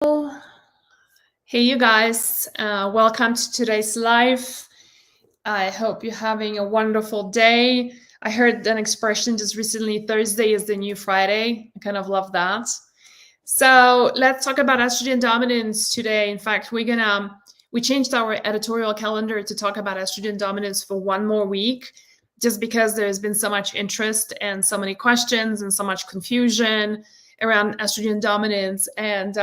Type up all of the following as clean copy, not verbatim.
Hey, you guys, welcome to today's live. I hope you're having a wonderful day. I heard an expression just recently, Thursday is the new Friday. I kind of love that. So let's talk about estrogen dominance today. In fact, we changed our editorial calendar to talk about estrogen dominance for one more week, just because there's been so much interest and so many questions and so much confusion around estrogen dominance. And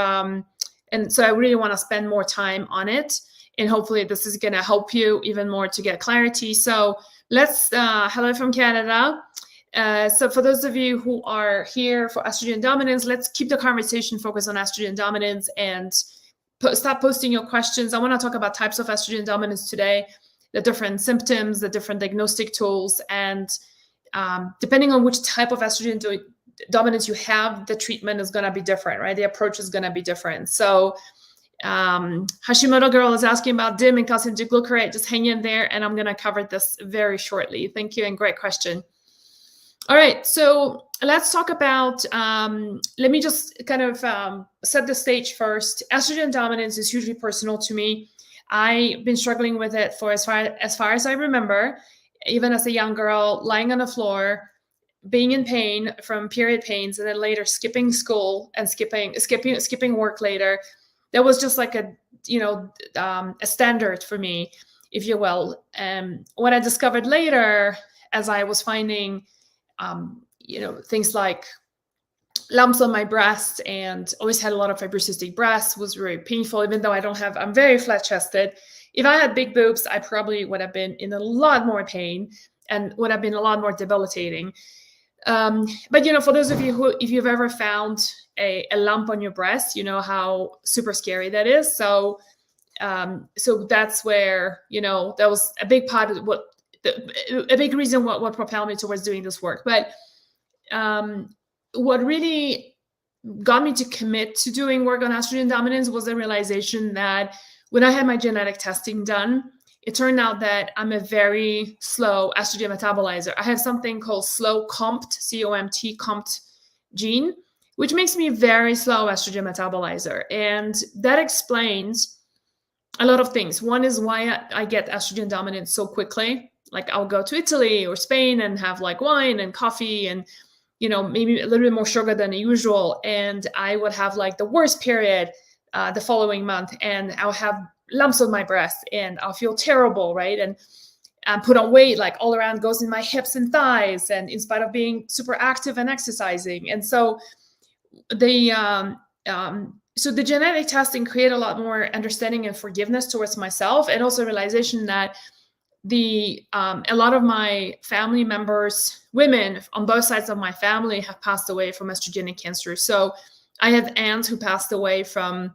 so I really want to spend more time on it. And hopefully this is going to help you even more to get clarity. So hello from Canada. So for those of you who are here for estrogen dominance, let's keep the conversation focused on estrogen dominance and stop posting your questions. I want to talk about types of estrogen dominance today, the different symptoms, the different diagnostic tools, and depending on which type of estrogen dominance you have, the treatment is going to be different, right? The approach is going to be different. So Hashimoto girl is asking about DIM and calcium D-glucarate. Just hang in there, and I'm going to cover this very shortly. Thank you, and great question. All right, so let's talk about, let me just kind of set the stage first. Estrogen dominance is hugely personal to me. I've been struggling with it for as far as I remember, even as a young girl, lying on the floor, being in pain from period pains, and then later skipping school and skipping work later. That was just like a standard for me, if you will. What I discovered later, as I was finding, things like lumps on my breast and always had a lot of fibrocystic breasts, was very painful, even though I'm very flat chested. If I had big boobs, I probably would have been in a lot more pain and would have been a lot more debilitating. But for those of you if you've ever found a lump on your breast, you know how super scary that is. So that's where, that was a big part of a big reason what propelled me towards doing this work. But what really got me to commit to doing work on estrogen dominance was the realization that when I had my genetic testing done, it turned out that I'm a very slow estrogen metabolizer. I have something called slow COMT, C-O-M-T, COMT gene, which makes me a very slow estrogen metabolizer. And that explains a lot of things. One is why I get estrogen dominance so quickly. Like I'll go to Italy or Spain and have like wine and coffee and, maybe a little bit more sugar than usual. And I would have like the worst period the following month, and I'll have lumps on my breast and I'll feel terrible, right? And put on weight like all around, goes in my hips and thighs, and in spite of being super active and exercising. And so the genetic testing created a lot more understanding and forgiveness towards myself, and also realization that a lot of my family members, women on both sides of my family, have passed away from estrogenic cancer. So I have aunts who passed away from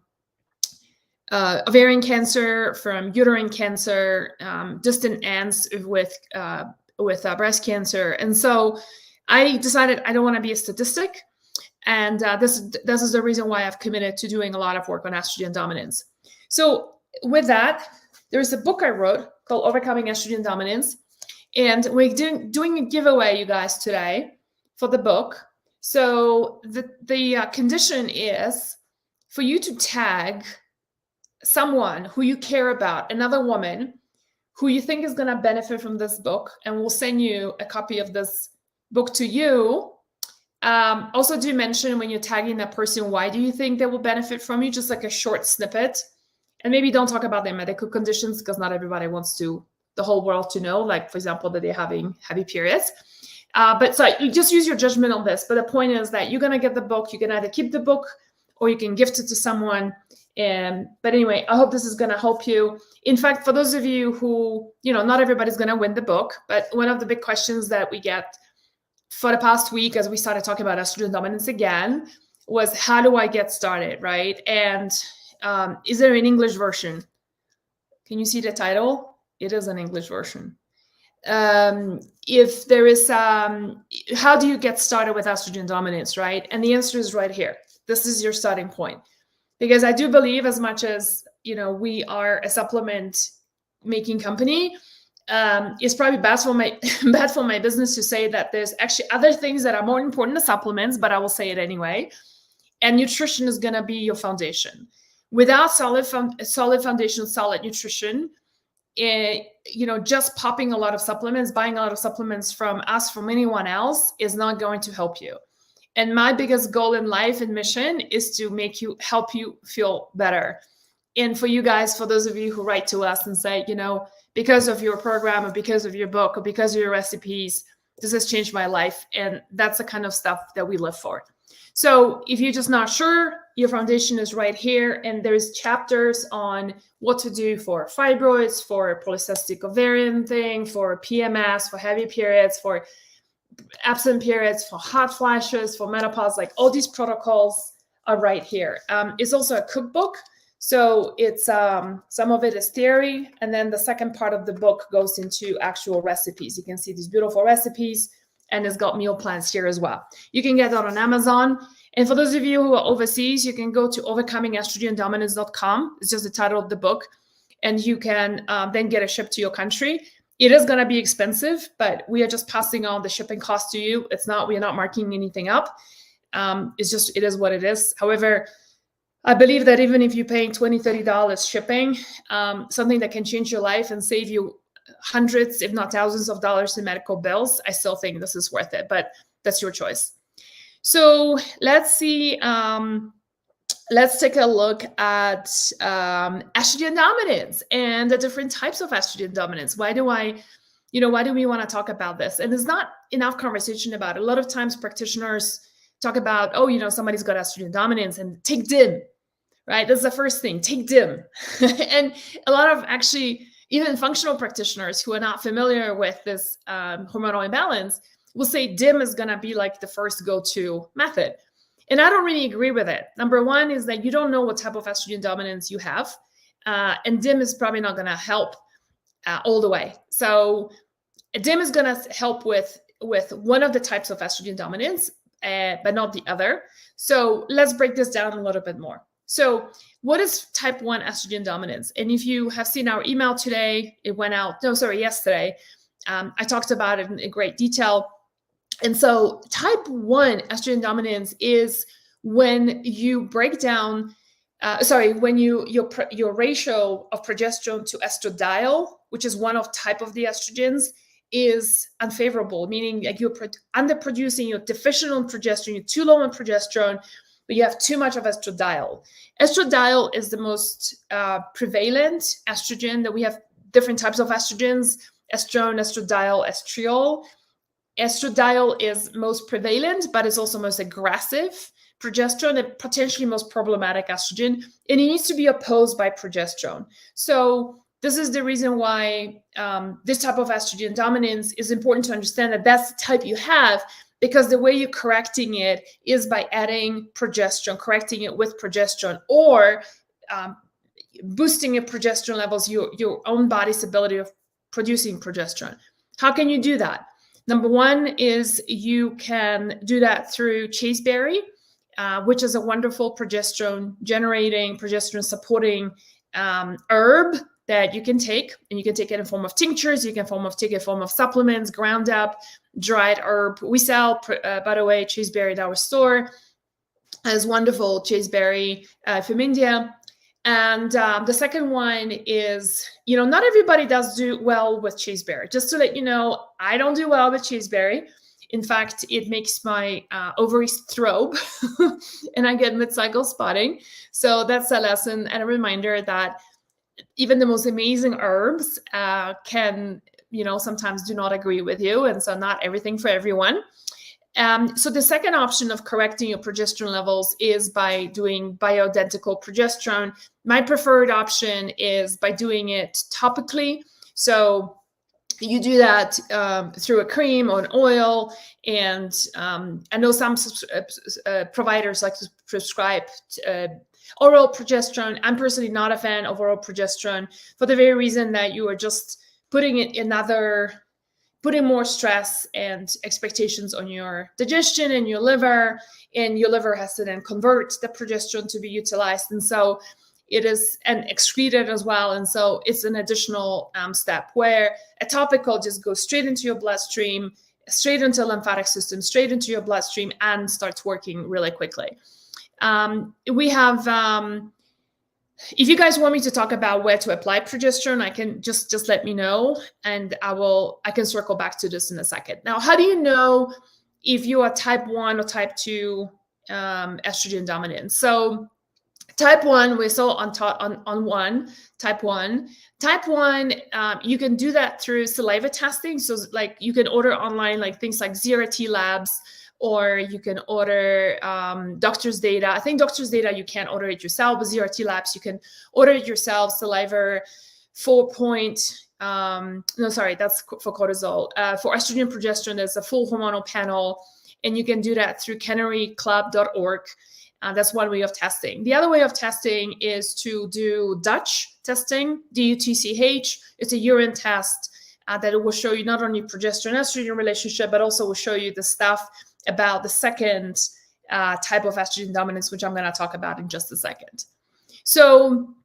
ovarian cancer, from uterine cancer, distant aunts with breast cancer. And so I decided I don't want to be a statistic. And this is the reason why I've committed to doing a lot of work on estrogen dominance. So with that, there's a book I wrote called Overcoming Estrogen Dominance. And we're doing a giveaway, you guys, today for the book. So the condition is for you to tag someone who you care about, another woman who you think is going to benefit from this book, and we'll send you a copy of this book to you. Also, do mention when you're tagging that person, why do you think they will benefit from you? Just like a short snippet. And maybe don't talk about their medical conditions, because not everybody wants the whole world to know, like, for example, that they're having heavy periods. But so you just use your judgment on this. But the point is that you're going to get the book. You can either keep the book or you can gift it to someone. But anyway, I hope this is going to help you. In fact, for those of you who, not everybody's going to win the book, but one of the big questions that we get for the past week, as we started talking about estrogen dominance again, was how do I get started, right? And is there an English version? Can you see the title? It is an English version. If there is, how do you get started with estrogen dominance, right? And the answer is right here. This is your starting point. Because I do believe, as much as, we are a supplement making company, it's probably bad for my business to say that there's actually other things that are more important than supplements, but I will say it anyway. And nutrition is going to be your foundation. Without solid foundation, solid nutrition, just popping a lot of supplements, buying a lot of supplements from us, from anyone else, is not going to help you. And my biggest goal in life and mission is to help you feel better. And for you guys, for those of you who write to us and say, because of your program or because of your book or because of your recipes, this has changed my life. And that's the kind of stuff that we live for. So if you're just not sure, your foundation is right here. And there's chapters on what to do for fibroids, for polycystic ovarian thing, for PMS, for heavy periods, for absent periods, for hot flashes, for menopause. Like all these protocols are right here. It's also a cookbook. So it's some of it is theory. And then the second part of the book goes into actual recipes. You can see these beautiful recipes, and it's got meal plans here as well. You can get that on Amazon. And for those of you who are overseas, you can go to overcomingestrogendominance.com. It's just the title of the book. And you can then get it shipped to your country. It is going to be expensive, but we are just passing on the shipping cost to you. We are not marking anything up. It is what it is. However, I believe that even if you're paying $20, $30 shipping, something that can change your life and save you hundreds, if not thousands of dollars in medical bills, I still think this is worth it, but that's your choice. So let's see. Let's take a look at estrogen dominance and the different types of estrogen dominance. Why do we want to talk about this? And there's not enough conversation about it. A lot of times practitioners talk about, somebody's got estrogen dominance and take DIM, right? That's the first thing, take DIM. And a lot of actually, even functional practitioners who are not familiar with this hormonal imbalance will say DIM is going to be like the first go-to method. And I don't really agree with it. Number one is that you don't know what type of estrogen dominance you have. And DIM is probably not going to help all the way. So DIM is going to help with one of the types of estrogen dominance, but not the other. So let's break this down a little bit more. So what is type 1 estrogen dominance? And if you have seen our email today, yesterday, I talked about it in great detail. And so type 1 estrogen dominance is when you break down, when your ratio of progesterone to estradiol, which is one of type of the estrogens, is unfavorable, meaning like you're underproducing, you're deficient on progesterone, you're too low on progesterone, but you have too much of estradiol. Estradiol is the most prevalent estrogen. That we have different types of estrogens: estrone, estradiol, estriol. Estradiol is most prevalent, but it's also most aggressive. Progesterone, and potentially most problematic estrogen, and it needs to be opposed by progesterone. So this is the reason why this type of estrogen dominance is important to understand that that's the type you have, because the way you're correcting it is by adding progesterone, correcting it with progesterone, or boosting your progesterone levels, your own body's ability of producing progesterone. How can you do that? Number one is you can do that through chasteberry, which is a wonderful progesterone generating, progesterone supporting herb that you can take, and you can take it in form of tinctures. You can take it in form of supplements, ground up, dried herb. We sell, by the way, chasteberry at our store. As wonderful chasteberry from India. And the second one is, not everybody does do well with chasteberry. Just to let you know, I don't do well with chasteberry. In fact, it makes my ovaries throb and I get mid-cycle spotting. So that's a lesson and a reminder that even the most amazing herbs can, sometimes do not agree with you. And so not everything for everyone. So the second option of correcting your progesterone levels is by doing bioidentical progesterone. My preferred option is by doing it topically. So you do that through a cream or an oil. And I know some providers like to prescribe oral progesterone. I'm personally not a fan of oral progesterone for the very reason that you are just putting more stress and expectations on your digestion and your liver has to then convert the progesterone to be utilized. And so it is, and excreted as well. And so it's an additional step, where a topical just goes straight into your bloodstream, straight into the lymphatic system, straight into your bloodstream, and starts working really quickly. We have, if you guys want me to talk about where to apply progesterone, I can just let me know, and I can circle back to this in a second. Now, how do you know if you are type 1 or type 2 estrogen dominant? So type 1, we saw on one, type 1. Type 1, you can do that through saliva testing. So like you can order online, like things like ZRT labs, or you can order doctor's data. I think doctor's data, you can't order it yourself, but ZRT labs, you can order it yourself. Saliva 4 no, sorry, that's for cortisol. For estrogen progesterone, there's a full hormonal panel, and you can do that through canaryclub.org. That's one way of testing. The other way of testing is to do Dutch testing, DUTCH. It's a urine test that will show you not only progesterone estrogen relationship, but also will show you the stuff about the second type of estrogen dominance, which I'm going to talk about in just a second. So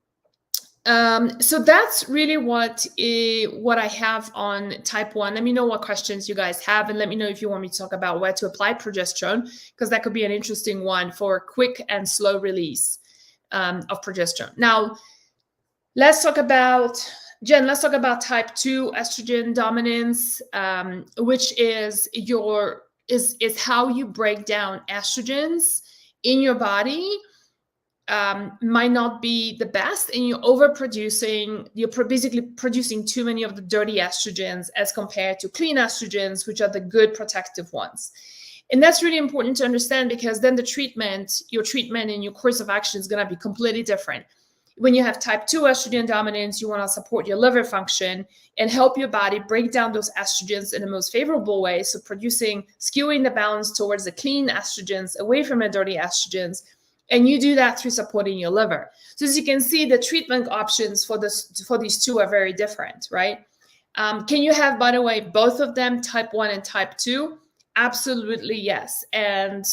that's really what I have on type 1. Let me know what questions you guys have, and let me know if you want me to talk about where to apply progesterone, because that could be an interesting one for quick and slow release of progesterone. Now, let's talk about type 2 estrogen dominance, which is how you break down estrogens in your body. Might not be the best, and you're basically producing too many of the dirty estrogens as compared to clean estrogens, which are the good protective ones. And that's really important to understand, because then your treatment and your course of action is going to be completely different. When you have type 2 estrogen dominance, you want to support your liver function and help your body break down those estrogens in the most favorable way. So skewing the balance towards the clean estrogens, away from the dirty estrogens. And you do that through supporting your liver. So as you can see, the treatment options for these two are very different, right? Can you have, by the way, both of them, type 1 and type 2? Absolutely, yes. And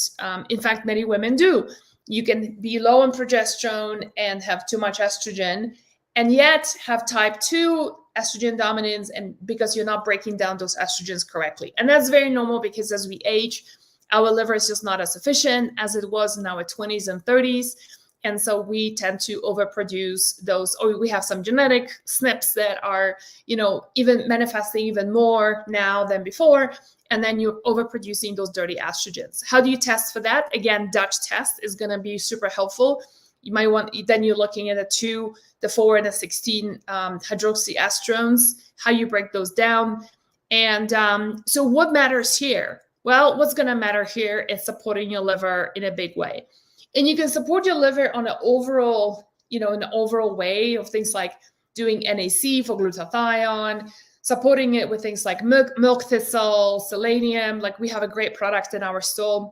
in fact, many women do. You can be low on progesterone and have too much estrogen, and yet have type 2 estrogen dominance, and because you're not breaking down those estrogens correctly. And that's very normal, because as we age, our liver is just not as efficient as it was in our 20s and 30s. And so we tend to overproduce those, or we have some genetic SNPs that are, even manifesting even more now than before. And then you're overproducing those dirty estrogens. How do you test for that? Again, Dutch test is going to be super helpful. You might then you're looking at the 2, the 4, and the 16 hydroxyestrogens, how you break those down. And so what matters here? Well, what's going to matter here is supporting your liver in a big way. And you can support your liver on an overall, way of things like doing NAC for glutathione, supporting it with things like milk thistle, selenium. Like, we have a great product in our store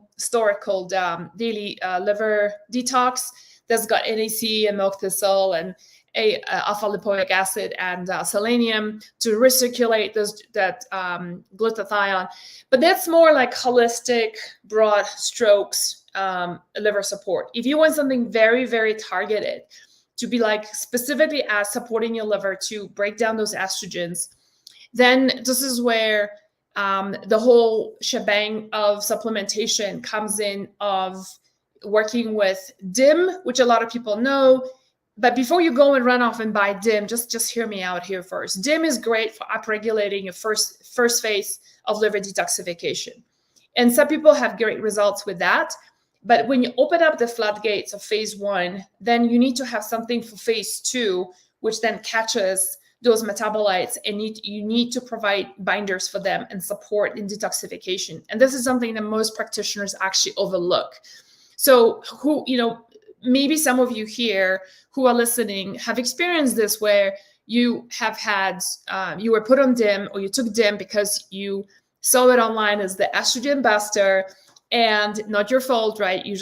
called Daily Liver Detox that's got NAC and milk thistle and alpha lipoic acid and selenium to recirculate that glutathione. But that's more like holistic, broad strokes liver support. If you want something very, very targeted to be like specifically as supporting your liver to break down those estrogens, then this is where the whole shebang of supplementation comes in, of working with DIM, which a lot of people know. But before you go and run off and buy DIM, just hear me out here first. DIM is great for upregulating your first phase of liver detoxification. And some people have great results with that. But when you open up the floodgates of phase 1, then you need to have something for phase 2, which then catches those metabolites, and you need to provide binders for them and support in detoxification. And this is something that most practitioners actually overlook. So maybe some of you here who are listening have experienced this, where you have had, you were put on DIM, or you took DIM because you saw it online as the estrogen buster, and not your fault, right? You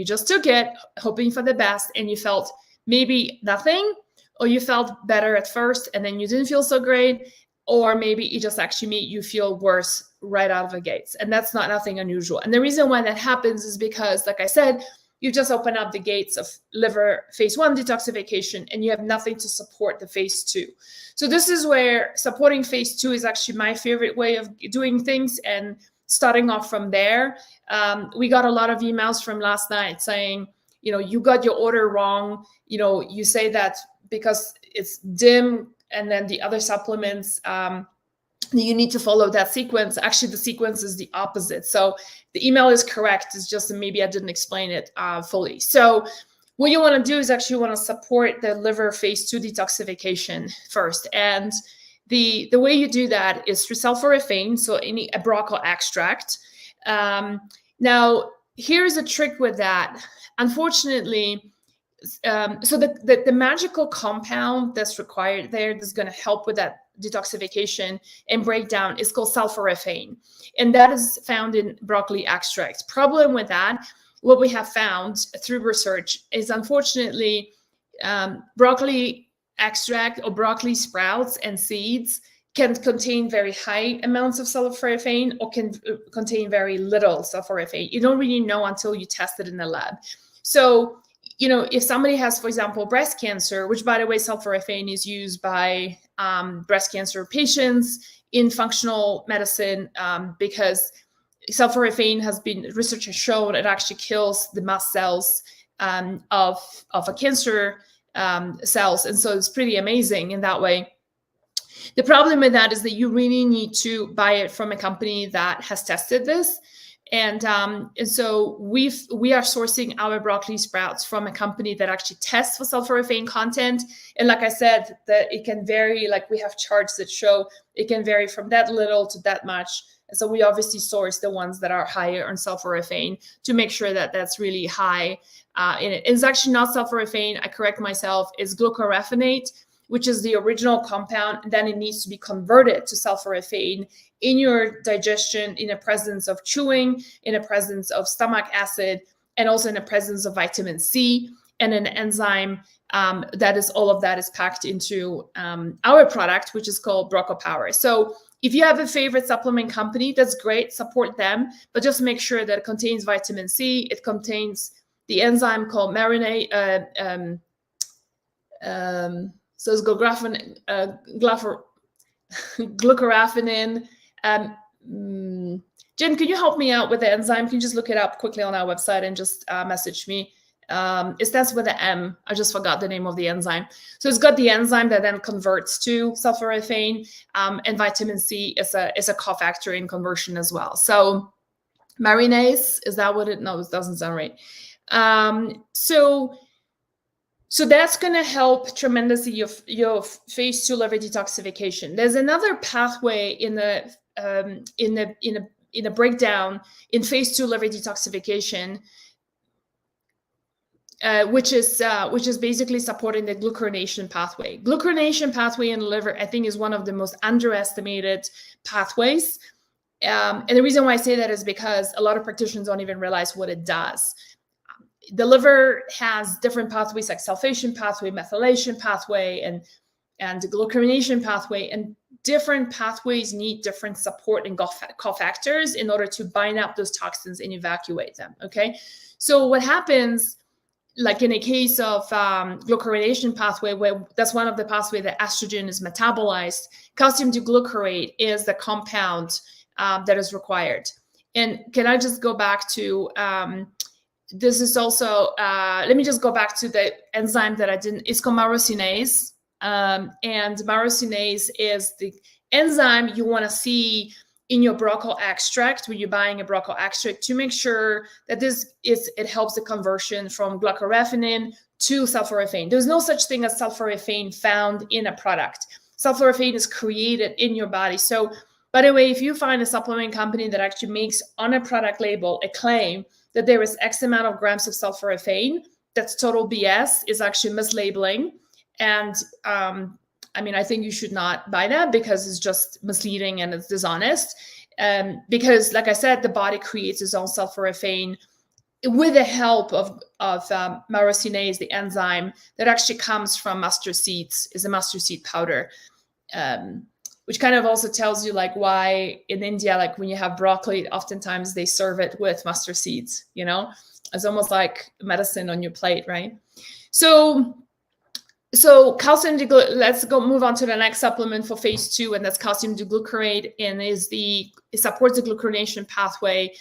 just took it hoping for the best, and you felt maybe nothing, or you felt better at first and then you didn't feel so great, or maybe it just actually made you feel worse right out of the gates. And that's nothing unusual. And the reason why that happens is because, like I said, you just open up the gates of liver phase 1 detoxification, and you have nothing to support the phase 2. So this is where supporting phase 2 is actually my favorite way of doing things, and starting off from there. We got a lot of emails from last night saying, you got your order wrong. You say that because it's dim, and then the other supplements, you need to follow that sequence. Actually, the sequence is the opposite. So the email is correct. It's just maybe I didn't explain it fully. So what you want to do is actually want to support the liver phase 2 detoxification first. And the way you do that is through sulforaphane, so a broccoli extract. Now, here's a trick with that. Unfortunately, so the magical compound that's required there that's going to help with that detoxification and breakdown is called sulforaphane, and that is found in broccoli extracts. Problem with that, what we have found through research is, unfortunately, broccoli extract or broccoli sprouts and seeds can contain very high amounts of sulforaphane or can contain very little sulforaphane. You don't really know until you test it in the lab. So if somebody has, for example, breast cancer, which, by the way, sulforaphane is used by breast cancer patients in functional medicine, because sulforaphane research has shown it actually kills the mast cells of a cancer cells. And so it's pretty amazing in that way. The problem with that is that you really need to buy it from a company that has tested this. And so we are sourcing our broccoli sprouts from a company that actually tests for sulforaphane content. And like I said, that it can vary. Like, we have charts that show it can vary from that little to that much. And so we obviously source the ones that are higher in sulforaphane to make sure that that's really high in it. It's actually not sulforaphane. I correct myself. It's glucoraphanate, which is the original compound. Then it needs to be converted to sulforaphane in your digestion, in the presence of chewing, in the presence of stomach acid, and also in the presence of vitamin C and an enzyme all of that is packed into our product, which is called Broco Power. So if you have a favorite supplement company, that's great, support them, but just make sure that it contains vitamin C, it contains the enzyme called marinate, so it's glucoraphanin. Jen, can you help me out with the enzyme? Can you just look it up quickly on our website and just message me? It starts with an M. I just forgot the name of the enzyme. So it's got the enzyme that then converts to sulforaphane, and vitamin C is a cofactor in conversion as well. So marinase, is that what it? No, it doesn't sound right. So that's going to help tremendously your phase 2 liver detoxification. There's another pathway in the breakdown in phase 2 liver detoxification, which is basically supporting the glucuronation pathway. Glucuronation pathway in the liver, I think, is one of the most underestimated pathways. And the reason why I say that is because a lot of practitioners don't even realize what it does. The liver has different pathways like sulfation pathway, methylation pathway, and the glucuronation pathway, and different pathways need different support and cofactors in order to bind up those toxins and evacuate them. Okay, so what happens, like in a case of glucuronation pathway, where that's one of the pathways that estrogen is metabolized, calcium deglucarate is the compound that is required. And can I just go back to this is also, let me just go back to the enzyme that I didn't, it's called myrosinase. And myrosinase is the enzyme you want to see in your broccoli extract when you're buying a broccoli extract to make sure that it helps the conversion from glucoraphanin to sulforaphane. There's no such thing as sulforaphane found in a product. Sulforaphane is created in your body. So, by the way, if you find a supplement company that actually makes on a product label a claim that there is X amount of grams of sulforaphane, that's total BS, is actually mislabeling. And I think you should not buy that because it's just misleading and it's dishonest. Because, like I said, the body creates its own sulforaphane with the help of myrosinase, the enzyme that actually comes from mustard seeds, is a mustard seed powder. Which kind of also tells you like why in India, like when you have broccoli, oftentimes they serve it with mustard seeds, it's almost like medicine on your plate, right? So calcium, let's move on to the next supplement for phase 2, and that's calcium deglucarate, and it supports the glucuronation pathway.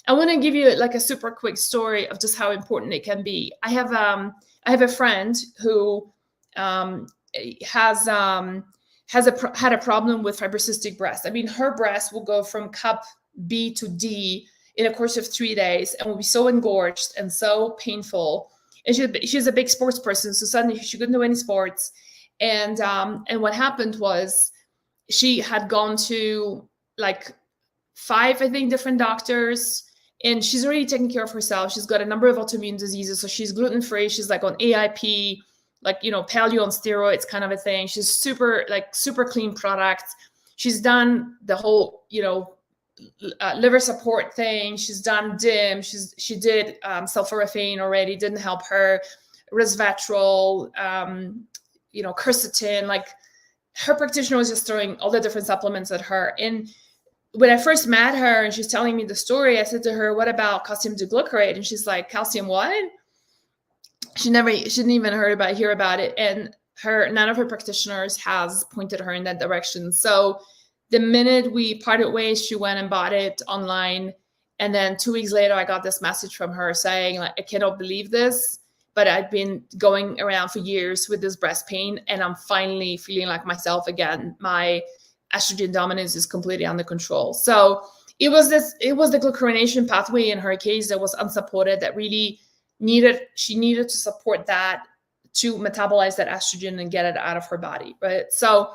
I want to give you like a super quick story of just how important it can be. I have a friend who has had a problem with fibrocystic breast. I mean, her breast will go from cup B to D in a course of 3 days and will be so engorged and so painful. And she's a big sports person, so suddenly she couldn't do any sports. And what happened was she had gone to like 5, I think, different doctors, and she's already taking care of herself. She's got a number of autoimmune diseases, so she's gluten-free. She's like on AIP, like, paleo on steroids kind of a thing. She's super clean product. She's done the whole, liver support thing. She's done DIM. She did sulforaphane already, didn't help her. Resveratrol, quercetin. Like, her practitioner was just throwing all the different supplements at her. And when I first met her and she's telling me the story, I said to her, "What about calcium D-glucarate?" And she's like, "Calcium what?" She didn't even hear about it. And none of her practitioners has pointed her in that direction. So the minute we parted ways, she went and bought it online. And then 2 weeks later, I got this message from her saying, like, "I cannot believe this, but I've been going around for years with this breast pain, and I'm finally feeling like myself again. My estrogen dominance is completely under control." So it was the glucuronation pathway in her case that was unsupported, that really she needed to support that to metabolize that estrogen and get it out of her body, right? So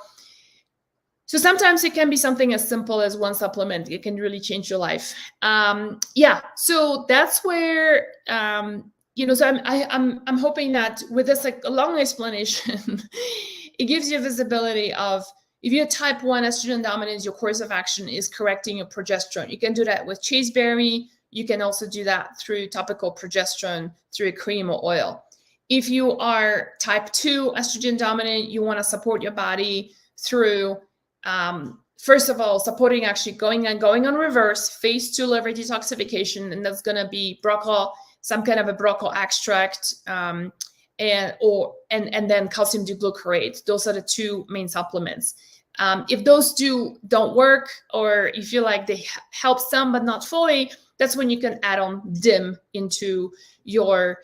sometimes it can be something as simple as one supplement. It can really change your life. So that's where, so I'm hoping that with this, like, a long explanation, it gives you visibility of, if you're type 1 estrogen dominance, your course of action is correcting your progesterone. You can do that with chasteberry. You can also do that through topical progesterone, through a cream or oil. If you are type 2 estrogen dominant, you want to support your body through, first of all, supporting actually going on reverse, phase 2 liver detoxification, and that's going to be some kind of a broccoli extract, and then calcium D-glucarate. Those are the 2 main supplements. If those don't work, or you feel like they help some but not fully, that's when you can add on DIM into your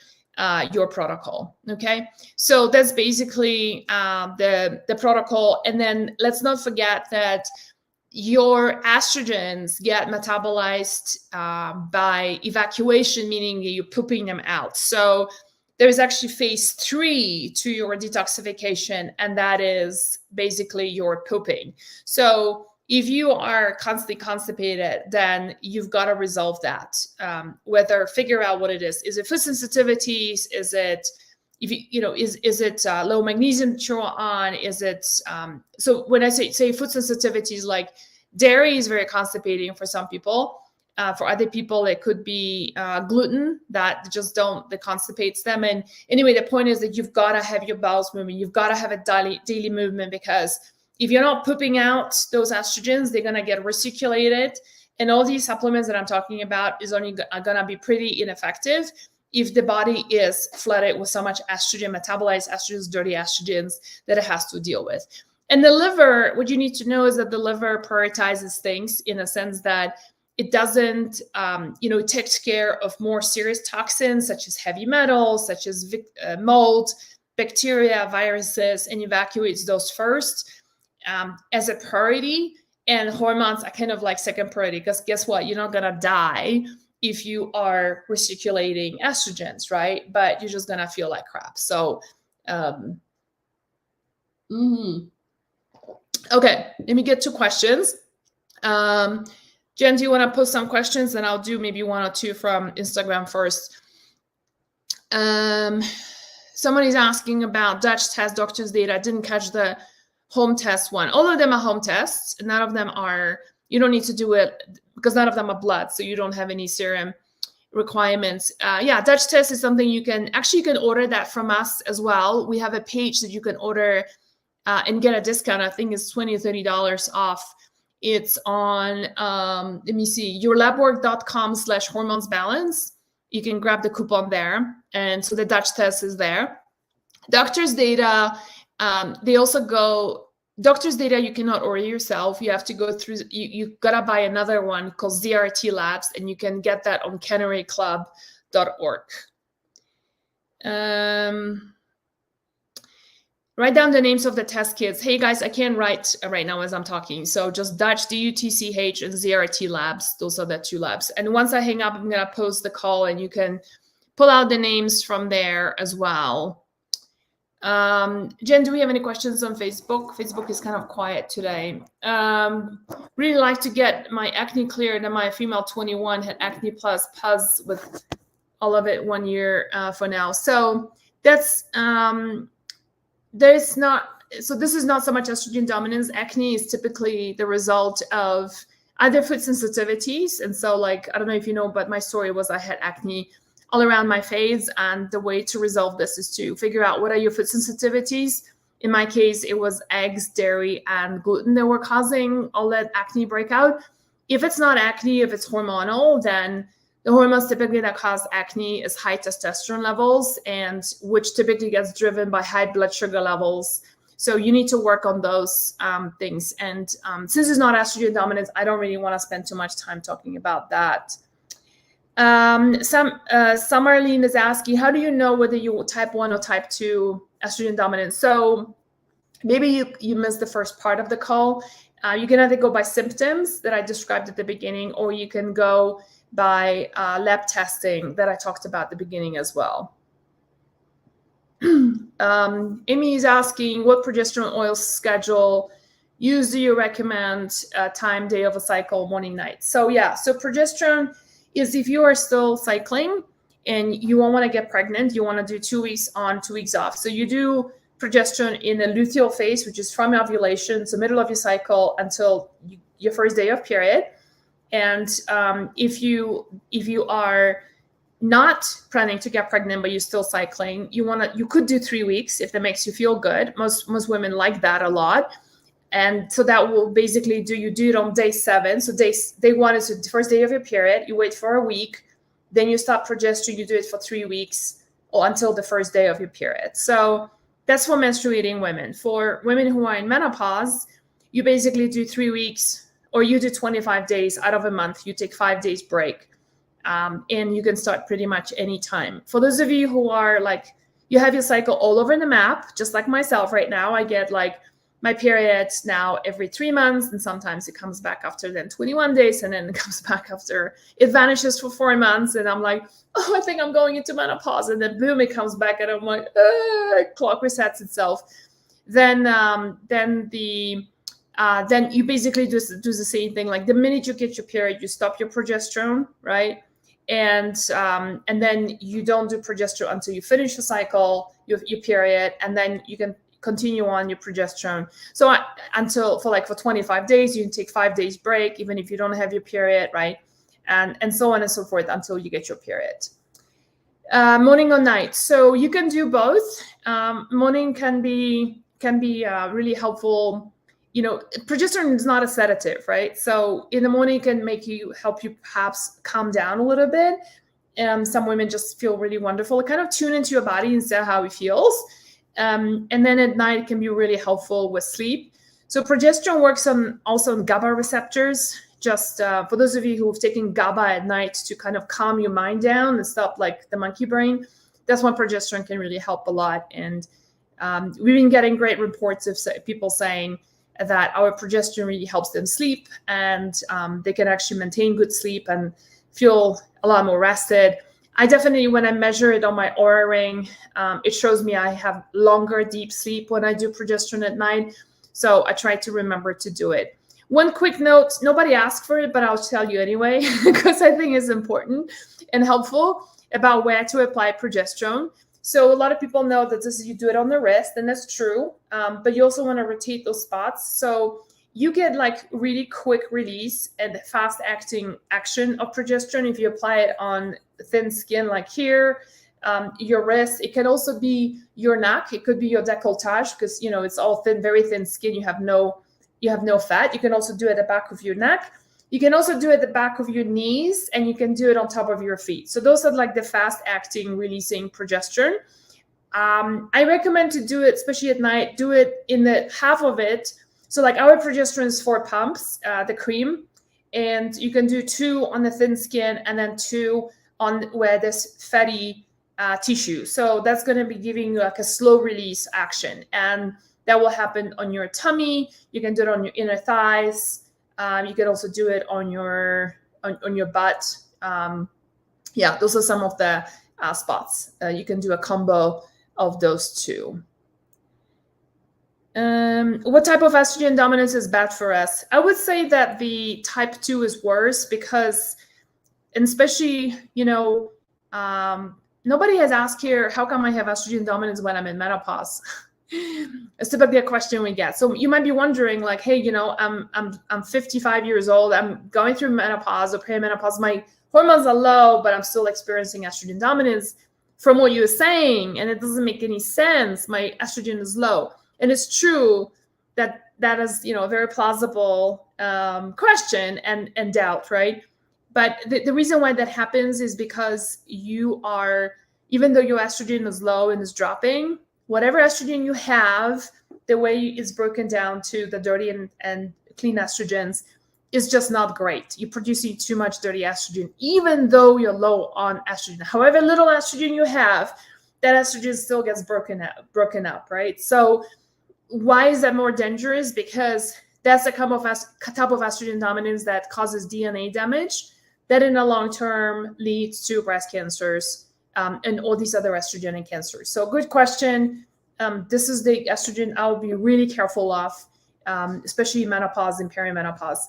protocol. Okay, so that's basically the protocol. And then let's not forget that your estrogens get metabolized by evacuation, meaning you're pooping them out. So there's actually phase 3 to your detoxification, and that is basically your pooping. So if you are constantly constipated, then you've got to resolve that. Figure out what it is. Is it food sensitivities? Is it, is it low magnesium that you're on? Is it, so when I say food sensitivities, like dairy is very constipating for some people. For other people, it could be gluten that constipates them. And anyway, the point is that you've got to have your bowels moving. You've got to have a daily movement, because if you're not pooping out those estrogens, they're going to get recirculated. And all these supplements that I'm talking about is only going to be pretty ineffective if the body is flooded with so much estrogen, metabolized estrogens, dirty estrogens that it has to deal with. And the liver, what you need to know is that the liver prioritizes things in a sense that it doesn't, it takes care of more serious toxins such as heavy metals, such as mold, bacteria, viruses, and evacuates those first as a priority. And hormones are kind of like second priority, because guess what? You're not going to die if you are recirculating estrogens, right? But you're just going to feel like crap. So, okay, let me get to questions. Jen, do you want to post some questions? Then I'll do maybe 1 or 2 from Instagram first. Somebody's asking about Dutch test doctor's data. I didn't catch the home test one. All of them are home tests. None of them are, you don't need to do it because none of them are blood. So you don't have any serum requirements. Dutch test is something you can order that from us as well. We have a page that you can order and get a discount. I think it's $20 or $30 off. It's on, let me see, yourlabwork.com/hormonesbalance. You can grab the coupon there. And so the Dutch test is there. Doctor's data, they also go doctor's data you cannot order yourself. You have to go through, you gotta buy another one called ZRT Labs, and you can get that on canaryclub.org. Write down the names of the test kits. Hey guys, I can't write right now as I'm talking. So just Dutch, DUTCH, and ZRT Labs. Those are the two labs. And once I hang up, I'm going to post the call and you can pull out the names from there as well. Jen, do we have any questions on Facebook? Facebook is kind of quiet today. Really like to get my acne cleared, and my female 21 had acne plus pus with all of it 1 year for now. So that's... this is not so much estrogen dominance. Acne is typically the result of either food sensitivities. And so, like, I don't know if you know, but my story was I had acne all around my face. And the way to resolve this is to figure out what are your food sensitivities. In my case, it was eggs, dairy, and gluten that were causing all that acne breakout. If it's not acne, if it's hormonal, then the hormones typically that cause acne is high testosterone levels, and which typically gets driven by high blood sugar levels. So you need to work on those things. And since it's not estrogen dominance, I don't really want to spend too much time talking about that. Summerlene is asking, how do you know whether you type 1 or type 2 estrogen dominance? So maybe you missed the first part of the call. You can either go by symptoms that I described at the beginning, or you can go by lab testing that I talked about at the beginning as well. Amy is asking, what progesterone oil schedule use do you recommend? Time, day of a cycle, morning, night? So yeah, so progesterone is if you are still cycling and you won't want to get pregnant, you want to do 2 weeks on, 2 weeks off. So you do progesterone in the luteal phase, which is from ovulation, so middle of your cycle until your first day of period. And if you are not planning to get pregnant, but you're still cycling, you could do 3 weeks if that makes you feel good. Most women like that a lot. And so that will basically you do it on day 7. So day 1 is the first day of your period. You wait for a week, then you stop progesterone. You do it for 3 weeks or until the first day of your period. So that's for menstruating women. For women who are in menopause, you basically do 3 weeks, or you do 25 days out of a month. You take 5 days break, and you can start pretty much any time. For those of you who are like, you have your cycle all over the map, just like myself right now, I get like my period now every 3 months, and sometimes it comes back after then 21 days, and then it comes back after, it vanishes for 4 months, and I'm like, oh, I think I'm going into menopause, and then boom, it comes back, and I'm like, clock resets itself. Then you basically do the same thing. Like the minute you get your period, you stop your progesterone, right? And then you don't do progesterone until you finish the cycle, your period, and then you can continue on your progesterone. So for 25 days, you can take 5 days break, even if you don't have your period, right? And so on and so forth until you get your period. Morning or night. So you can do both. Morning can be really helpful. You know, progesterone is not a sedative, right? So in the morning, it can help you perhaps calm down a little bit. Some women just feel really wonderful. Kind of tune into your body and see how it feels. And then at night, it can be really helpful with sleep. So progesterone works also on GABA receptors. Just for those of you who have taken GABA at night to kind of calm your mind down and stop like the monkey brain, that's when progesterone can really help a lot. And we've been getting great reports of people saying that our progesterone really helps them sleep, and they can actually maintain good sleep and feel a lot more rested. I definitely, when I measure it on my Oura ring, it shows me I have longer deep sleep when I do progesterone at night. So I try to remember to do it. One quick note, nobody asked for it, but I'll tell you anyway, because I think it's important and helpful about where to apply progesterone. So a lot of people know that you do it on the wrist, and that's true. But you also want to rotate those spots. So you get like really quick release and fast acting action of progesterone if you apply it on thin skin like here, your wrist. It can also be your neck. It could be your décolletage because, you know, it's all thin, very thin skin. You have no fat. You can also do it at the back of your neck. You can also do it at the back of your knees, and you can do it on top of your feet. So those are like the fast acting releasing progesterone. I recommend to do it, especially at night, do it in the half of it So like our progesterone is 4 pumps, the cream, and you can do 2 on the thin skin and then 2 on where there's fatty tissue. So that's going to be giving you like a slow release action, and that will happen on your tummy. You can do it on your inner thighs. You can also do it on your butt. Yeah, those are some of the spots. You can do a combo of those 2. What type of estrogen dominance is bad for us? I would say that the type 2 is worse because, and especially, nobody has asked here, how come I have estrogen dominance when I'm in menopause? It's typically a question we get. So you might be wondering, like, hey, I'm 55 years old. I'm going through menopause or perimenopause. My hormones are low, but I'm still experiencing estrogen dominance. From what you're saying, and it doesn't make any sense. My estrogen is low. And it's true that is, a very plausible question and doubt, right? But the reason why that happens is because you are, even though your estrogen is low and is dropping, whatever estrogen you have, the way it's broken down to the dirty and clean estrogens is just not great. You're producing too much dirty estrogen, even though you're low on estrogen. However little estrogen you have, that estrogen still gets broken up, right? So why is that more dangerous? Because that's the type of estrogen dominance that causes DNA damage that in the long term leads to breast cancers and all these other estrogenic cancers. So good question. This is the estrogen I'll be really careful of, especially menopause and perimenopause.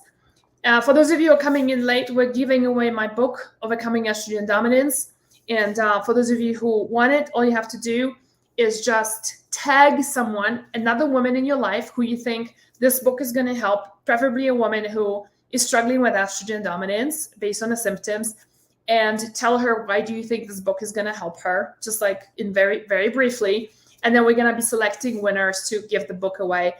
For those of you who are coming in late, we're giving away my book, Overcoming Estrogen Dominance. And for those of you who want it, all you have to do is just tag someone, another woman in your life who you think this book is going to help, preferably a woman who is struggling with estrogen dominance based on the symptoms, and tell her why do you think this book is going to help her, just like in very, very briefly. And then we're going to be selecting winners to give the book away.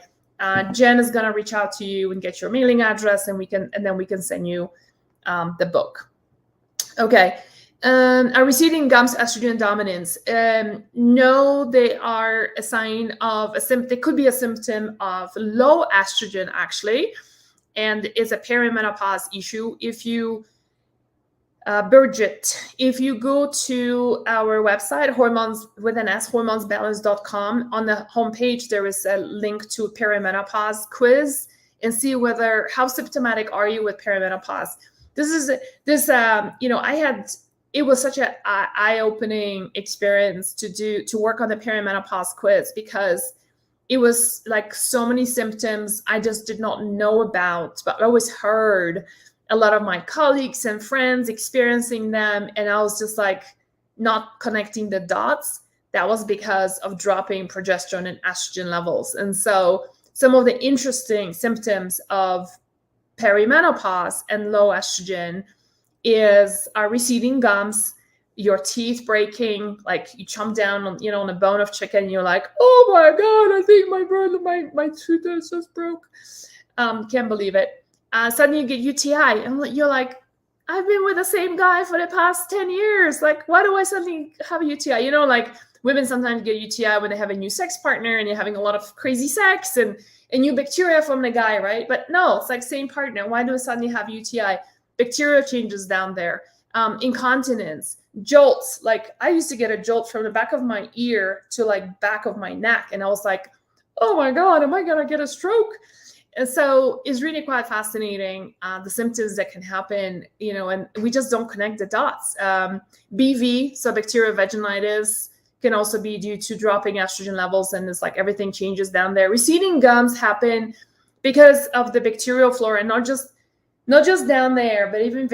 Jen is going to reach out to you and get your mailing address, and then we can send you the book. Okay. Are receding gums estrogen dominance? No, they are a sign of they could be a symptom of low estrogen, actually, and it's a perimenopause issue. If you, Birgit, if you go to our website, hormonesbalance.com, on the homepage, there is a link to perimenopause quiz, and see how symptomatic are you with perimenopause. It was such an eye-opening experience to work on the perimenopause quiz, because it was like so many symptoms I just did not know about, but I always heard a lot of my colleagues and friends experiencing them, and I was just like not connecting the dots. That was because of dropping progesterone and estrogen levels. And so some of the interesting symptoms of perimenopause and low estrogen are receding gums, your teeth breaking, like you chomp down on a bone of chicken, and you're like, oh my God, I think my tooth just broke. Can't believe it. Suddenly you get UTI, and you're like, I've been with the same guy for the past 10 years. Like, why do I suddenly have a UTI? Like women sometimes get UTI when they have a new sex partner and you're having a lot of crazy sex and new bacteria from the guy, right? But no, it's like same partner. Why do I suddenly have UTI? Bacterial changes down there, incontinence, jolts. Like I used to get a jolt from the back of my ear to like back of my neck. And I was like, oh my God, am I going to get a stroke? And so it's really quite fascinating, the symptoms that can happen, and we just don't connect the dots. BV, so bacterial vaginitis, can also be due to dropping estrogen levels, and it's like everything changes down there. Receding gums happen because of the bacterial flora, not just down there, but even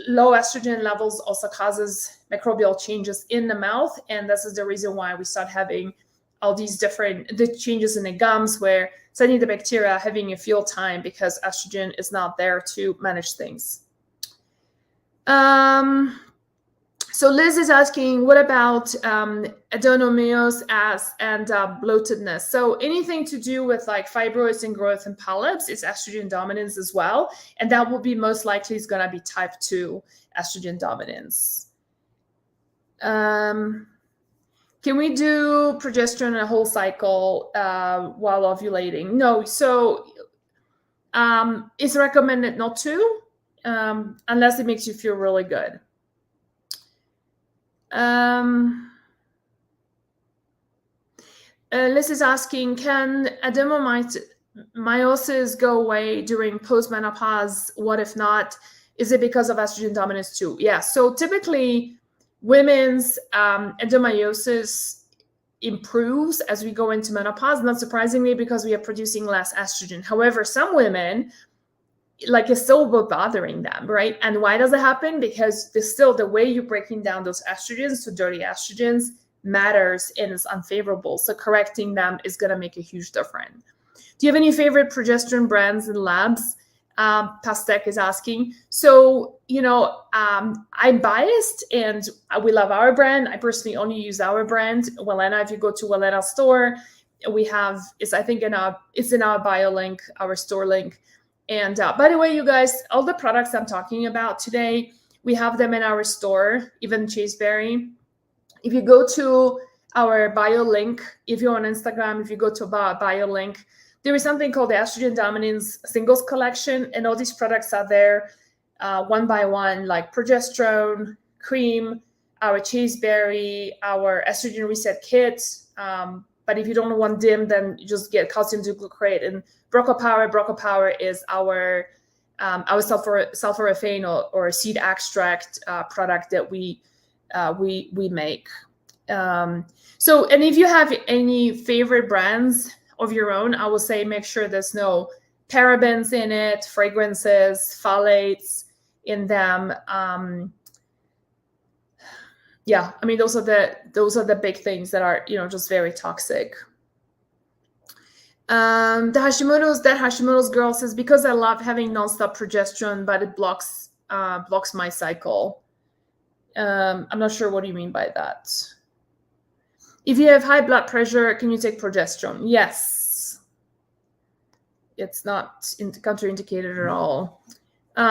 low estrogen levels also causes microbial changes in the mouth. And this is the reason why we start having all these the changes in the gums, where suddenly the bacteria are having a field time because estrogen is not there to manage things. So Liz is asking, what about adenomyosis and bloatedness? So anything to do with like fibroids and growth and polyps is estrogen dominance as well. And that will be most likely is going to be type 2 estrogen dominance. Can we do progesterone in a whole cycle while ovulating? No. So it's recommended not to, unless it makes you feel really good. Liz is asking, can adenomyosis go away during postmenopause? What if not? Is it because of estrogen dominance too? Yeah. So typically, women's adenomyosis improves as we go into menopause, not surprisingly, because we are producing less estrogen. However, some women, like, it's still bothering them, right? And why does it happen? Because there's still the way you're breaking down those estrogens to dirty estrogens matters and is unfavorable. So correcting them is going to make a huge difference. Do you have any favorite progesterone brands and labs? Pastek is asking. So, I'm biased and we love our brand. I personally only use our brand, Wellena. If you go to Wellena store, we have, it's in our bio link, our store link. And by the way, you guys, all the products I'm talking about today, we have them in our store, even Chaseberry. If you go to our bio link, if you're on Instagram, if you go to bio link, there is something called the Estrogen Dominance Singles Collection, and all these products are there one by one, like progesterone, cream, our Chaseberry, our Estrogen Reset Kit. But if you don't want DIM, then you just get calcium glucurate and Broca Power. Broca Power is our sulforaphane or seed extract product that we make. So, and if you have any favorite brands of your own, I will say make sure there's no parabens in it, fragrances, phthalates in them. Yeah, I mean, those are the big things that are, just very toxic. The Hashimoto's girl says, because I love having nonstop progesterone, but it blocks my cycle. I'm not sure what you mean by that. If you have high blood pressure, can you take progesterone? Yes. It's not contraindicated at all.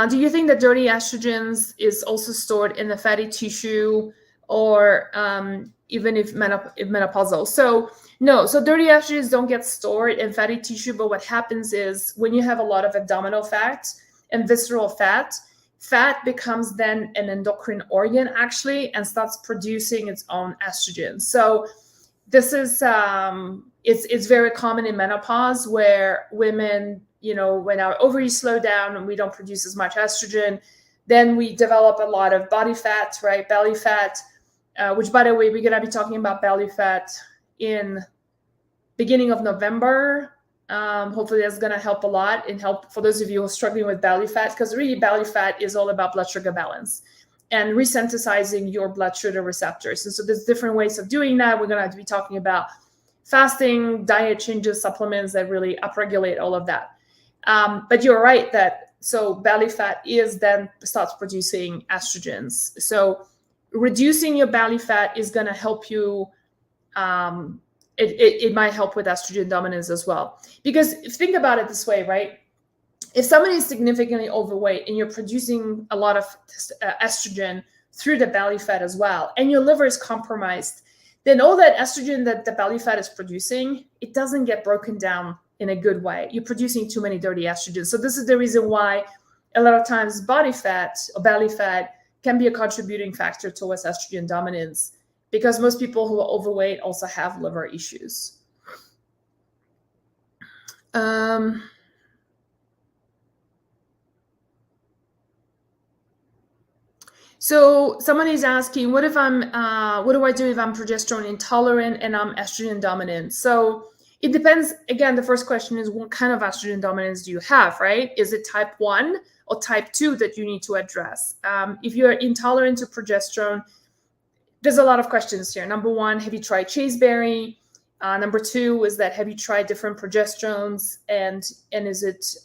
Do you think that dirty estrogens is also stored in the fatty tissue, or even if menopausal? So no, so dirty estrogens don't get stored in fatty tissue, but what happens is when you have a lot of abdominal fat and visceral fat becomes then an endocrine organ actually and starts producing its own estrogen. So this is it's very common in menopause where women, when our ovaries slow down and we don't produce as much estrogen, then we develop a lot of body fat, right? Belly fat, which, by the way, we're going to be talking about belly fat in beginning of November. Hopefully that's going to help a lot and help for those of you who are struggling with belly fat, because really belly fat is all about blood sugar balance and resynthesizing your blood sugar receptors. And so there's different ways of doing that. We're going to have to be talking about fasting, diet changes, supplements that really upregulate all of that. But you're right that so belly fat then starts producing estrogens. So reducing your belly fat is going to help you. It might help with estrogen dominance as well. Because think about it this way, right? If somebody is significantly overweight and you're producing a lot of estrogen through the belly fat as well, and your liver is compromised, then all that estrogen that the belly fat is producing, it doesn't get broken down in a good way. You're producing too many dirty estrogens. So this is the reason why a lot of times body fat or belly fat can be a contributing factor towards estrogen dominance, because most people who are overweight also have liver issues. So someone is asking, what do I do if I'm progesterone intolerant and I'm estrogen dominant? So it depends. Again, the first question is, what kind of estrogen dominance do you have, right? Is it type 1 or type 2 that you need to address? If you're intolerant to progesterone, there's a lot of questions here. Number one, have you tried Chaseberry? Number two is that, have you tried different progesterones? And is it,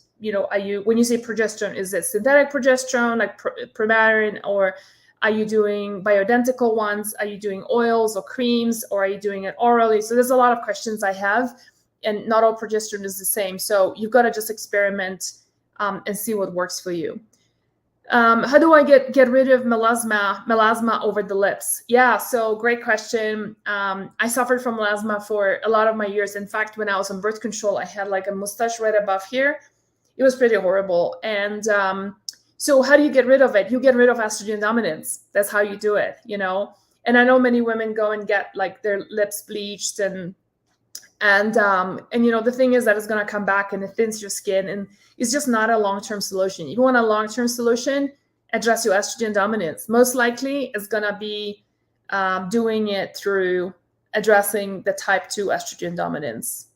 when you say progesterone, is it synthetic progesterone like Premarin, or are you doing bioidentical ones? Are you doing oils or creams, or are you doing it orally? So there's a lot of questions I have, and not all progesterone is the same. So you've got to just experiment and see what works for you. How do I get rid of melasma over the lips? Yeah, so great question. I suffered from melasma for a lot of my years. In fact, when I was on birth control, I had like a mustache right above here. It was pretty horrible. And so how do you get rid of it? You get rid of estrogen dominance. That's how you do it, you know? And I know many women go and get like their lips bleached and you know, the thing is that it's going to come back and it thins your skin, and it's just not a long-term solution. If you want a long-term solution, address your estrogen dominance. Most likely it's going to be doing it through addressing the type 2 estrogen dominance.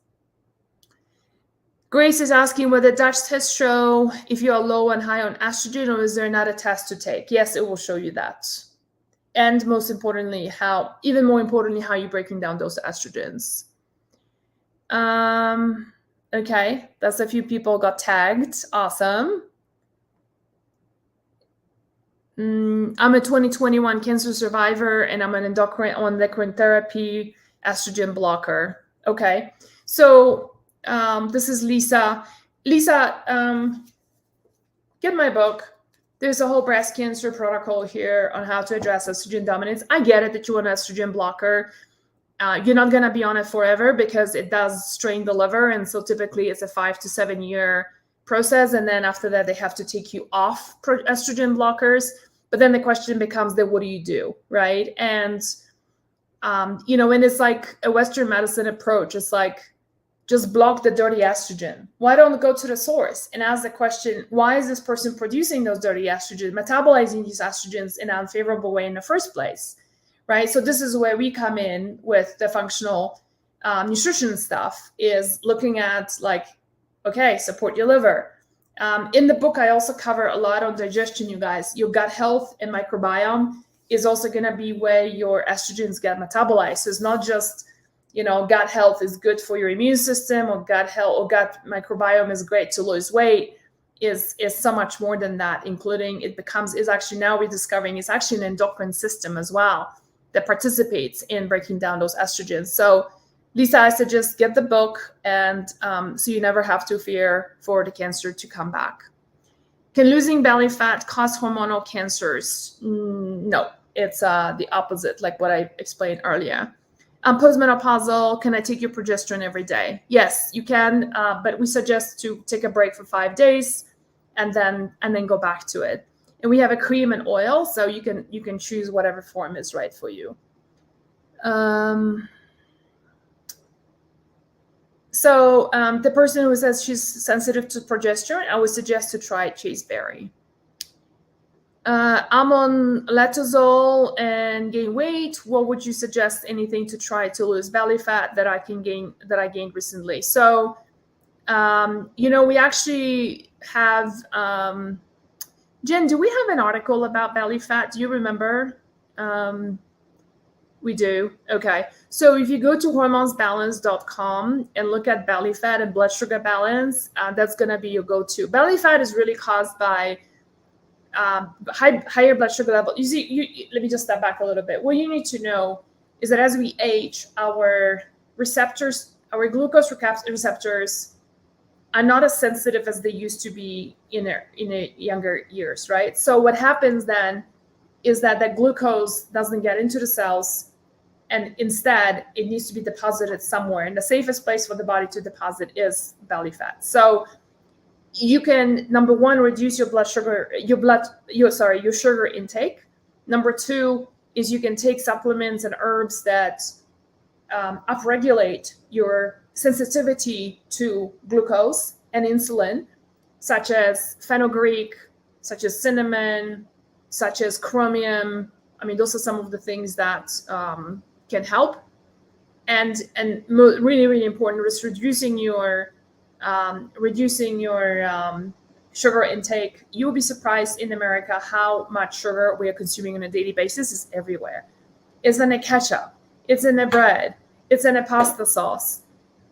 Grace is asking whether Dutch tests show if you are low and high on estrogen, or is there not a test to take? Yes, it will show you that. And most importantly, even more importantly, how you're breaking down those estrogens. Okay, that's a few people got tagged. Awesome. I'm a 2021 cancer survivor, and I'm on endocrine therapy, estrogen blocker. Okay, so this is Lisa. Lisa, get my book. There's a whole breast cancer protocol here on how to address estrogen dominance. I get it that you want an estrogen blocker. You're not going to be on it forever because it does strain the liver. And so typically it's a 5 to 7 year process. And then after that, they have to take you off estrogen blockers. But then the question becomes then what do you do, right? And, you know, and it's like a Western medicine approach. It's like, just block the dirty estrogen. Why don't go to the source and ask the question, why is this person producing those dirty estrogens, metabolizing these estrogens in an unfavorable way in the first place? Right. So this is where we come in with the functional nutrition stuff, is looking at like, okay, support your liver. In the book, I also cover a lot on digestion, you guys. Your gut health and microbiome is also going to be where your estrogens get metabolized. So it's not just, you know, gut health is good for your immune system, or gut health or gut microbiome is great to lose weight. Is so much more than that, including is actually now we're discovering it's actually an endocrine system as well that participates in breaking down those estrogens. So Lisa, I suggest get the book, and so you never have to fear for the cancer to come back. Can losing belly fat cause hormonal cancers? No, it's the opposite, like what I explained earlier. Postmenopausal, can I take your progesterone every day? Yes, you can, but we suggest to take a break for 5 days and then go back to it. And we have a cream and oil, so you can choose whatever form is right for you. So the person who says she's sensitive to progesterone, I would suggest to try chasteberry. I'm on letrozole and gain weight. What would you suggest? Anything to try to lose belly fat that I gained recently? So, you know, we actually have, Jen, do we have an article about belly fat? Do you remember? We do. Okay. So if you go to hormonesbalance.com and look at belly fat and blood sugar balance, that's going to be your go-to. Belly fat is really caused by higher blood sugar level. You see, let me just step back a little bit. What you need to know is that as we age, our receptors, our glucose receptors are not as sensitive as they used to be in their younger years, right? So what happens then is that the glucose doesn't get into the cells, and instead it needs to be deposited somewhere. And the safest place for the body to deposit is belly fat. So you can, number one, reduce your sugar intake. Number two is you can take supplements and herbs that upregulate your sensitivity to glucose and insulin, such as fenugreek, such as cinnamon, such as chromium. I mean, those are some of the things that can help. And really, really important is reducing your sugar intake. You'll be surprised in America how much sugar we are consuming on a daily basis. Is everywhere. It's in a ketchup. It's in a bread. It's in a pasta sauce.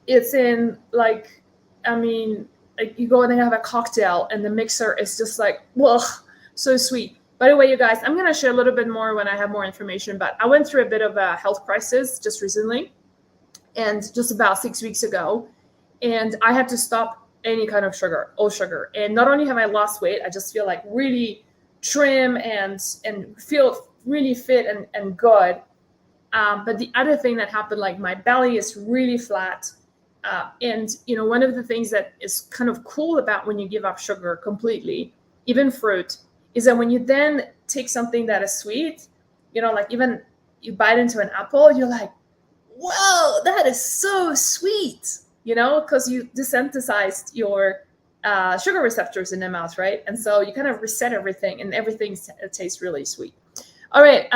It's in like you go and have a cocktail and the mixer is just like, whoa, so sweet. By the way, you guys, I'm going to share a little bit more when I have more information, but I went through a bit of a health crisis just recently, and just about 6 weeks ago. And I had to stop any kind of sugar, all sugar. And not only have I lost weight, I just feel like really trim and feel really fit and good. But the other thing that happened, like my belly is really flat. And, one of the things that is kind of cool about when you give up sugar completely, even fruit, is that when you then take something that is sweet, like even you bite into an apple, you're like, whoa, that is so sweet, because you desensitized your sugar receptors in the mouth, right? And so you kind of reset everything and everything tastes really sweet. All right.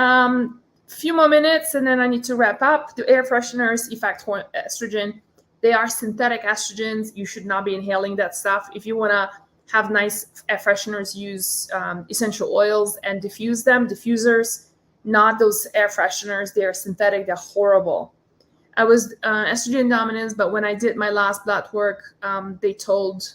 Few more minutes and then I need to wrap up. The air fresheners affect estrogen. They are synthetic estrogens. You should not be inhaling that stuff. If you want to have nice air fresheners, use essential oils and diffuse them. Diffusers, not those air fresheners. They are synthetic. They're horrible. I was estrogen dominance, but when I did my last blood work, they told,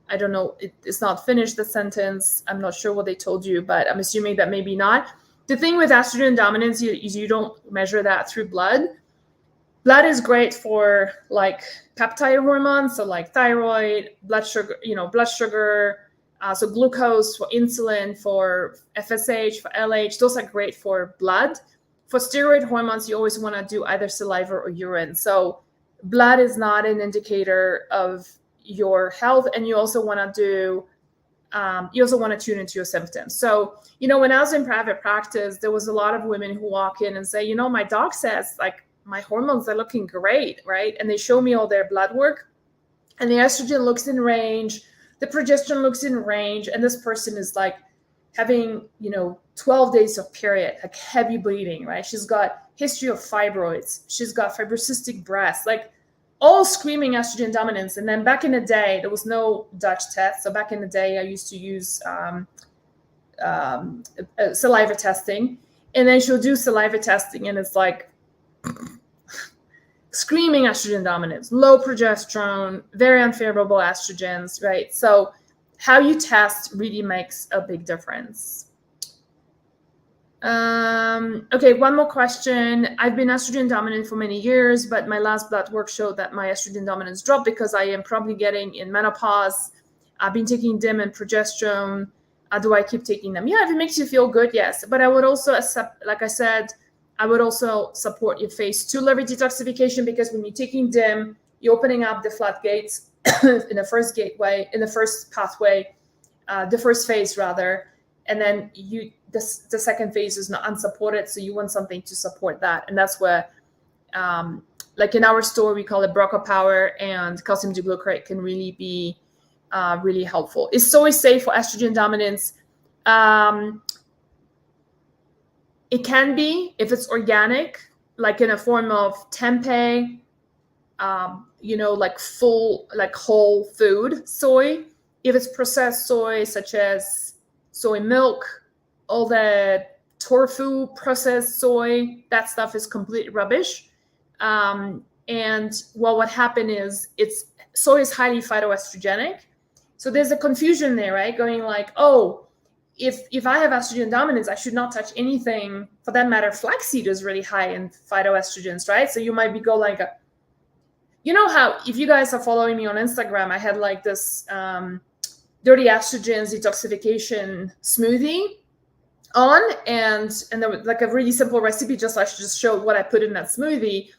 I don't know, it's not finished, the sentence. I'm not sure what they told you, but I'm assuming that maybe not. The thing with estrogen dominance is you don't measure that through blood. Blood is great for like peptide hormones, so like thyroid, blood sugar, so glucose, for insulin, for FSH, for LH. Those are great for blood. For steroid hormones, you always want to do either saliva or urine. So blood is not an indicator of your health, and you also want to do tune into your symptoms. So, when I was in private practice, there was a lot of women who walk in and say, my doc says like my hormones are looking great, right? And they show me all their blood work and the estrogen looks in range, the progesterone looks in range, and this person is like having, 12 days of period, like heavy bleeding, right? She's got history of fibroids. She's got fibrocystic breasts, like all screaming estrogen dominance. And then back in the day, there was no Dutch test. So back in the day, I used to use saliva testing. And then she'll do saliva testing and it's like screaming estrogen dominance, low progesterone, very unfavorable estrogens, right? So how you test really makes a big difference. Okay, one more question. I've been estrogen dominant for many years, but my last blood work showed that my estrogen dominance dropped because I am probably getting in menopause. I've been taking DIM and progesterone. Do I keep taking them? Yeah, if it makes you feel good, yes. But I would also accept, like I said, I would also support your phase 2 liver detoxification, because when you're taking DIM, you're opening up the floodgates in the first gateway, in the first pathway, the first phase rather, and then the second phase is not unsupported, so you want something to support that. And that's where, like in our store, we call it Broca Power, and calcium D-glucarate can really be really helpful. Is soy safe for estrogen dominance? It can be if it's organic, like in a form of tempeh, like full, like whole food soy. If it's processed soy, such as soy milk, all the tofu processed soy, that stuff is complete rubbish. And what happened is soy is highly phytoestrogenic. So there's a confusion there, right? Going like, oh, if I have estrogen dominance, I should not touch anything. For that matter, flaxseed is really high in phytoestrogens, right? So you might be go like, how, if you guys are following me on Instagram, I had like this dirty estrogens detoxification smoothie on, and there was like a really simple recipe, I just showed what I put in that smoothie.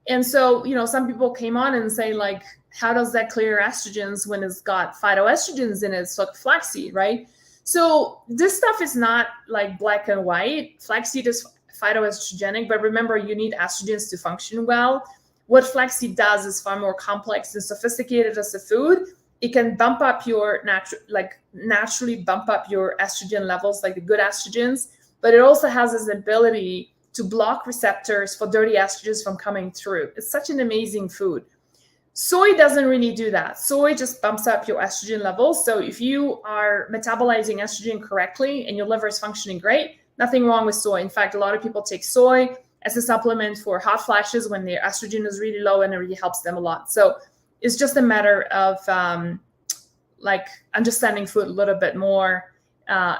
And so, some people came on and say like, how does that clear estrogens when it's got phytoestrogens in it? It's like flaxseed, right? So this stuff is not like black and white. Flaxseed is phytoestrogenic, but remember, you need estrogens to function well. What flaxseed does is far more complex and sophisticated as a food. It can bump up your naturally bump up your estrogen levels, like the good estrogens, but it also has this ability to block receptors for dirty estrogens from coming through. It's such an amazing food. Soy doesn't really do that. Soy just bumps up your estrogen levels. So if you are metabolizing estrogen correctly and your liver is functioning great, nothing wrong with soy. In fact, a lot of people take soy as a supplement for hot flashes when their estrogen is really low, and it really helps them a lot. So it's just a matter of understanding food a little bit more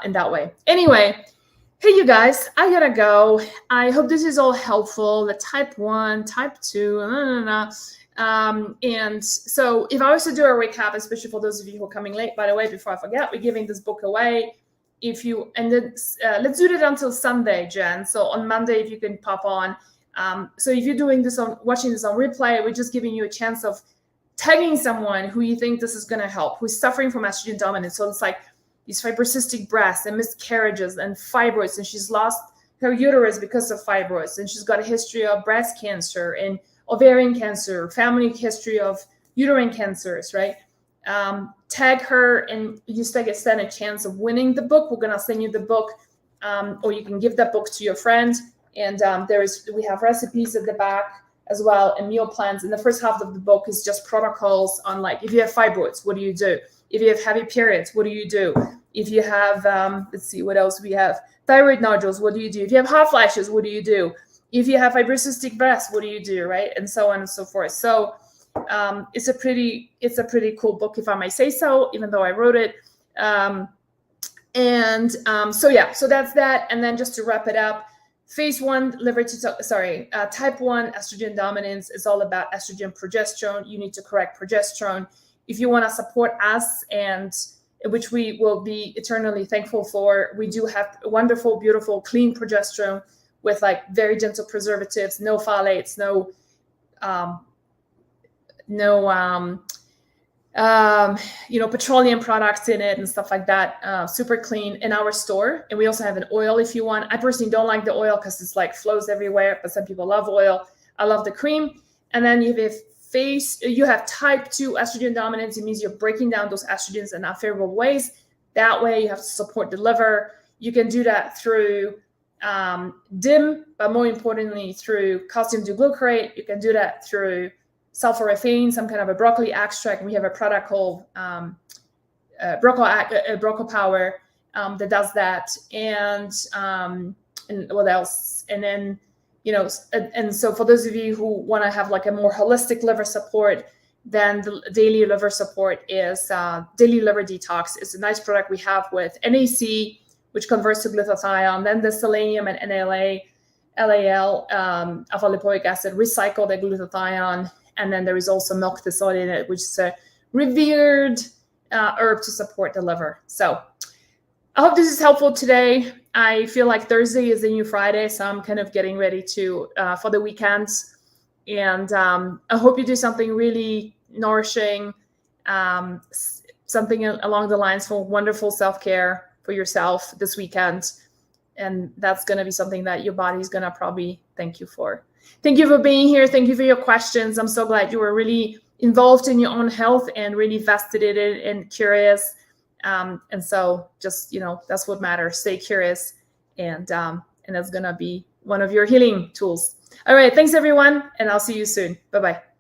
in that way. Anyway, hey, you guys, I gotta go. I hope this is all helpful. The type 1, type 2, and so if I was to do a recap, especially for those of you who are coming late, by the way, before I forget, we're giving this book away. if you, and then let's do that until Sunday, Jen. So on Monday, if you can pop on. So if you're doing this watching this on replay, we're just giving you a chance of tagging someone who you think this is going to help, who's suffering from estrogen dominance. So it's like these fibrocystic breasts and miscarriages and fibroids, and she's lost her uterus because of fibroids, and she's got a history of breast cancer and ovarian cancer, family history of uterine cancers, right? Tag her, and you stand a chance of winning the book. We're going to send you the book, or you can give that book to your friend. And we have recipes at the back as well, and meal plans. And the first half of the book is just protocols on, like, if you have fibroids, what do you do? If you have heavy periods, what do you do? If you have, let's see, what else we have? Thyroid nodules, what do you do? If you have hot flashes, what do you do? If you have fibrocystic breasts, what do you do, right? And so on and so forth. So it's a pretty cool book, if I may say so, even though I wrote it. So that's that. And then just to wrap it up, Phase 1 type 1 estrogen dominance is all about estrogen progesterone. You need to correct progesterone. If you want to support us, and which we will be eternally thankful for, we do have wonderful, beautiful, clean progesterone with like very gentle preservatives, no phthalates, no petroleum products in it and stuff like that. Super clean in our store. And we also have an oil if you want. I personally don't like the oil because it's like flows everywhere, but some people love oil. I love the cream. And then you have type 2 estrogen dominance. It means you're breaking down those estrogens in unfavorable ways. That way you have to support the liver. You can do that through DIM, but more importantly through calcium D-glucarate. You can do that through sulforaphane, some kind of a broccoli extract. We have a product called Broco Power that does that. And what else? And then, and so for those of you who want to have like a more holistic liver support, then the daily liver support is daily liver detox. It's a nice product we have with NAC, which converts to glutathione. Then the selenium and LAL, alpha lipoic acid, recycle the glutathione. And then there is also milk thistle in it, which is a revered herb to support the liver. So I hope this is helpful today. I feel like Thursday is the new Friday, so I'm kind of getting ready for the weekends. And I hope you do something really nourishing, something along the lines for wonderful self-care for yourself this weekend. And that's going to be something that your body's going to probably thank you for. Thank you for being here. Thank you for your questions. I'm so glad you were really involved in your own health and really vested in it and curious. And so just, that's what matters. Stay curious. And that's going to be one of your healing tools. All right. Thanks, everyone. And I'll see you soon. Bye-bye.